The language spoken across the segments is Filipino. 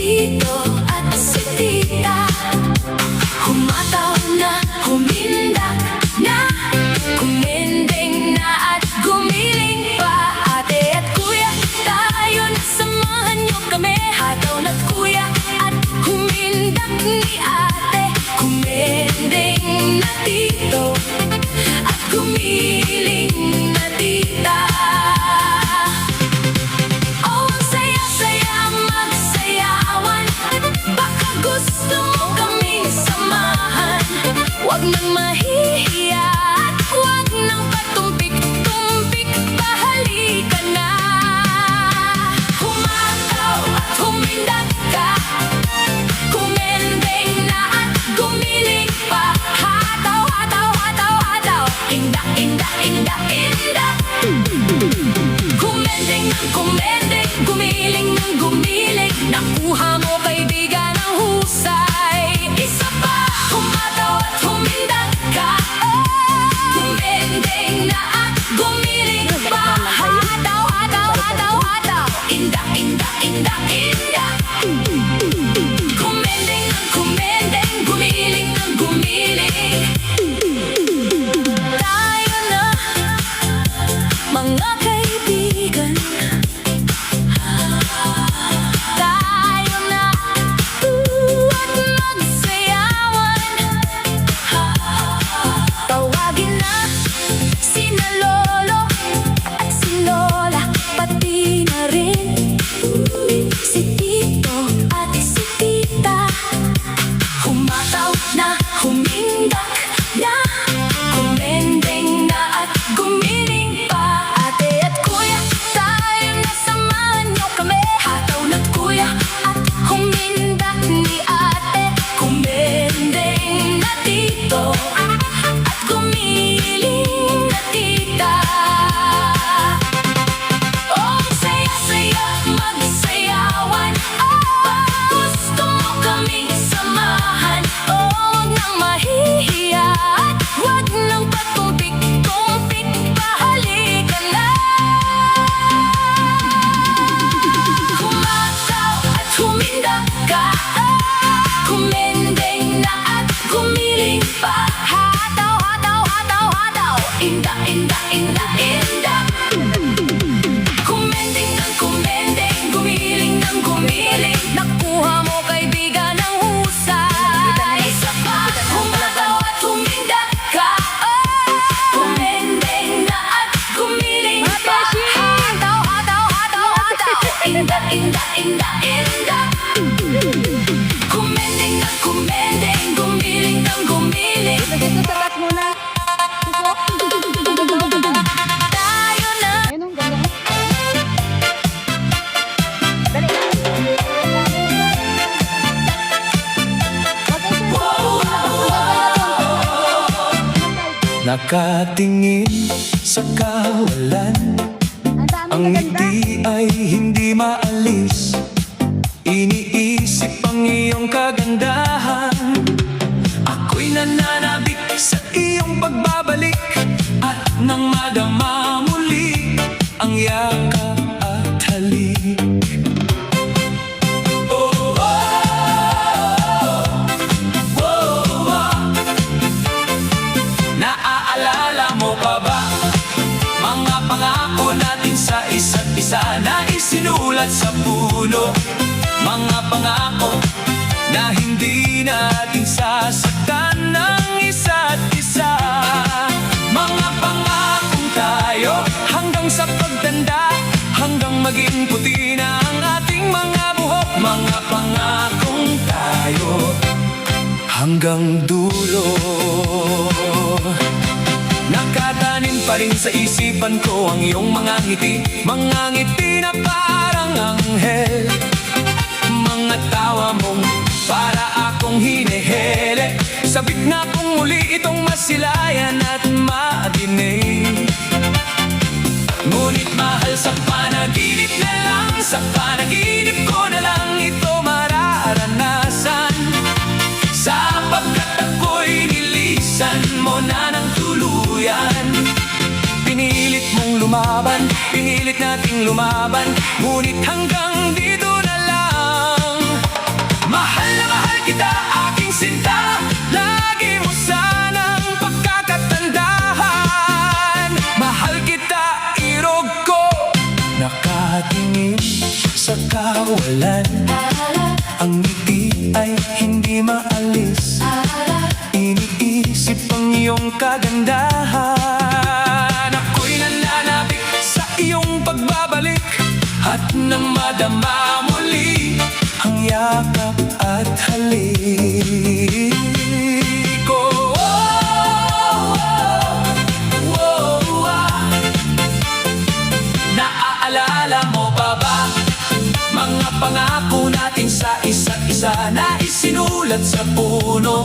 tito at si tita. Humataw na, humindak na, kumendeng na at gumiling pa. Ate at kuya, tayo na, samahan niyo kami. Hataw na't kuya at humindak ni ate, kumendeng na tito at gumiling na tita. Oh, ang saya-saya magsayawan, baka gusto mo kaming samahan. Huwag nang mahihiya at huwag nang patumpik-tumpik, pahalika na. Humataw at humindak ka, kumendeng na at gumiling pa. Hataw, hataw, hataw, hataw, indak, indak, indak, indak. Kumendeng ng kumendeng, gumiling ng gumiling. Nakuha mo kaibigan ang husay. Isa pa, humataw at humindak ka, kumendeng na at gumiling pa. Hataw, hataw, hataw, hataw, indak, indak, indak, indak. Kumendeng ng kumendeng, gumiling ng gumiling. Tayo na, mga kaibigan, tayo na, at magsayawan. Tawagin na sina lolo at si lola, pati na rin si tito at si tita. Humataw na, humindak na, kumendeng na at gumiling pa. Ate at kuya, tayo na, samahan niyo kami. Hataw na't kuya at humindak ni ate, kumendeng na tito at gumiling na tita. Oh, ang saya-saya magsayawan, baka gusto mo kaming samahan. Oh, huwag nang mahihiya at huwag nang patumpik-tumpik, pahalika na. Humataw at humindak ka, kumendeng na at gumiling pa. Hataw, hataw, hataw, hataw, indak, indak, indak, indak. Kumendeng ng kumendeng, gumiling ng gumiling. Nakuha mo kaibigan ang husay. Isa pa, humataw at humindak ka, kumendeng na at gumiling pa. Hataw, hataw, hataw, hataw, indak, indak, indak, indak. Kumendeng ng kumendeng, gumiling ng gumiling. Tatak muna. Tayo na. Ayun ang ganda. Dali. Nakatingin sa kawalan, ang ngiti ay hindi maalis. Iniisip ang iyong kagandahan, ako'y nananabik sa iyong pagbabalik. At nang madama muli ang yakap at halik. Oh, oh, oh, oh, oh. Naaalala mo pa ba mga pangako natin sa isa't isa na isinulat sa puno? Mga pangako na hindi natin sasaktan ng isa't isa. Mga pangakong tayo hanggang sa pagtanda, hanggang maging puti na ang ating mga buhok. Mga pangakong tayo hanggang dulo. Nakatanim pa rin sa isipan ko ang iyong mga ngiti na parang anghel. Mga tawa mong para akong hinihele, sabik na kong muli itong masilayan at madinig. Ngunit mahal, sa panaginip na lang, sa panaginip ko na lang ito mararanasan. Sapagkat ako'y nilisan mo na ng tuluyan. Pinilit mong lumaban, pinilit nating lumaban, ngunit hanggang dito na lang. kawalan. Ang ngiti ay hindi maalis. Iniisip ang iyong kagandahan. Ako'y nananabik sa iyong pagbabalik, at nang madama muli ang yakap at halik ko. Naaalala mo pa ba mga pangako natin sa isa't isa na isinulat sa puno?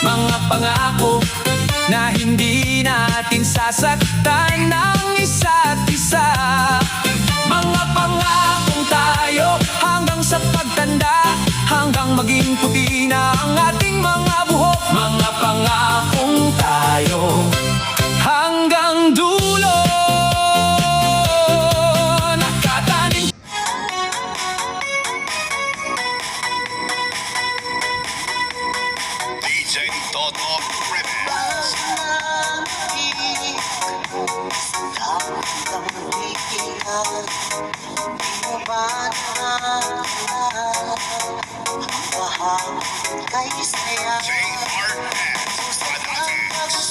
Mga pangako na hindi natin sasaktan ng isa't isa. Mga pangakong tayo hanggang sa pagtanda, hanggang maging puti na ang ating mga buhok. Mga pangakong tayo hanggang dulo. Nakatanim DJ Toto Remix. JRS Fanatics.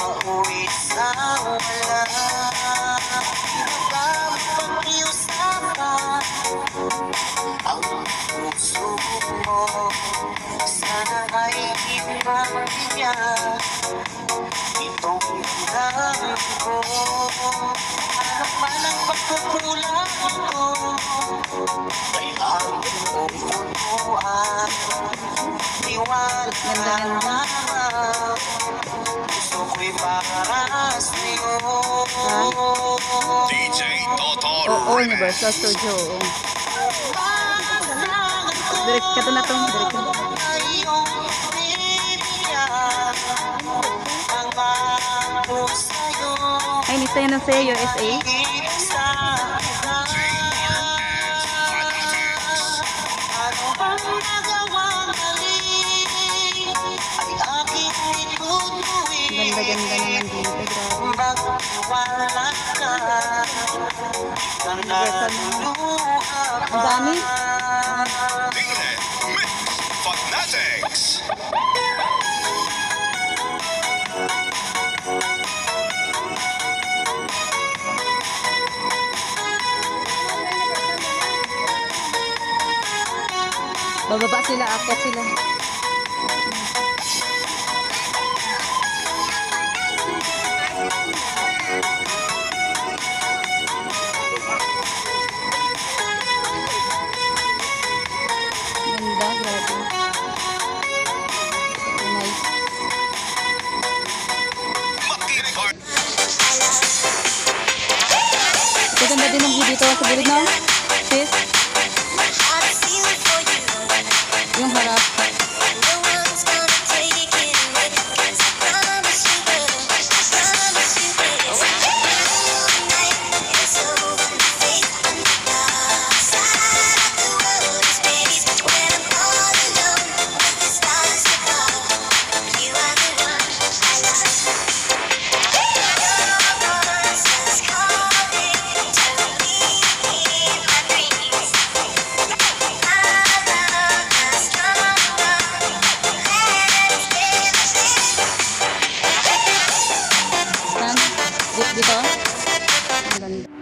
Mauwi sa wala, pag-iusapan ang puso mo. Sana ay ibang itong lang ko. Ano man ang pagkukulang ko, kailangan kong punuan. Iwan lamang, gusto ko'y para sa'yo. DJ Toto Oo, Remix. Universal Studio. Direct ka to na to. Direct ka. Iyong bibigyan ang ako sa'yo. Ay, nito yun ang sa'yo, USA. Isa ano bang nagawang mali ay aking itutuwid. Ganda-ganda naman dito. Grabe. Magtiwala ka nang naluluha ka. Ang dami. DJ Mix Fanatics. Bababa sila, akyat sila. Ganda, grabe. Nice. Makinig hard. Maganda din ang view dito sa gilid, no? Sis? Yung harap. Saan? Dito? Ang ganda.